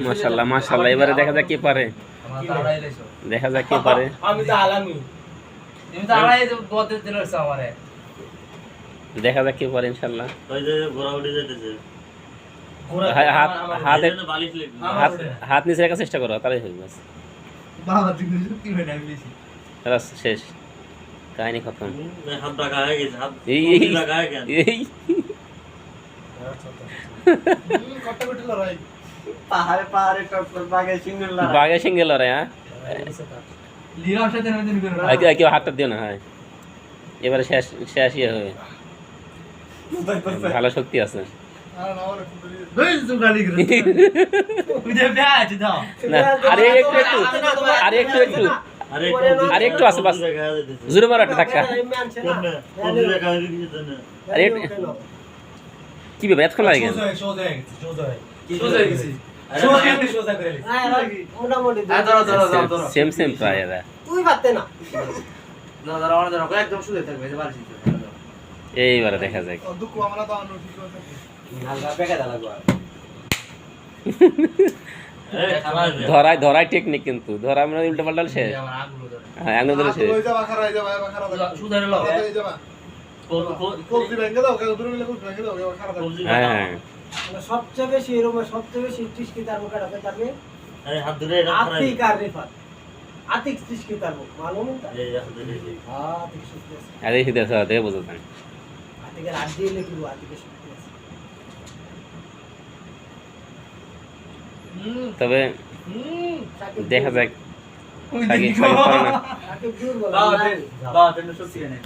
মাশাআল্লাহ মাশাআল্লাহ এবারে দেখা যাক কে পারে দেখা যাক কে পারে আমি তো আলামি তুমি তো আড়াই বলতে দিলছ আমারে দেখা যাক কে পারে ইনশাআল্লাহ ওই যে ঘোড়া উঠে যাইতেছে হাত হাত বালিশ লাগবে হাত নিচে রাখার চেষ্টা করো তাহলেই হয়ে যাবে বাবা তুমি কি হই না বেশি রাস শেষ কাহিনী খতম হাত লাগা হয়ে গেছে হাত এই লাগা হয়ে গেছে এই কত কত লড়াই পাহাড়ে টপ বাঘে সিংহে লড়াই হ্যাঁ লিরাম সাথে নদিন করে কেউ হাতটা দিও না হয় এবারে শেষ শেষ ইয়ে হবে ভালো শক্তি আছে এই তুমি গালি করে উদে ব্যাচ দাও না আরে একটু আরে একটু আছে বাস জোরে মারো একটা ধাক্কা আরে কি ব্যাপার এতক্ষণ লাগে কেন সোজা গেছি সোজা করে লি মোটামুটি ধরো সেম সেম প্রায় এরা তুই পারতে না ধরো একদম সোজা থাকবে যে বাড়ি এইবারে দেখা যাক দুকু আমরা তো আনো ঠিক আছে হালকা পেকে দাও লাগবে ধরাই টেকনিক কিন্তু ধরা আমরা উল্টা পাল্টা শেষ আমার আগুলো ধরে হ্যাঁ আঙুল ধরে শেষ সুদারে লও হ্যাঁ সবচেয়ে বেশি এরকম সবচেয়ে বেশি টিস্কি তার মুখে রাখতে পারবে আরে হাত ধরে এটা আতিক আর রিফাত আতিক টিস্কি তার মুখ মালুম না এই হাত ধরে আতিক শিখতে আরে সিধা সাথে বুঝো না আতিকের হাত দিয়ে লিখবো আতিকে শিখতে তবে দেখা যাক সাকিব জোর বলা বাবা তেন সত্যি নেই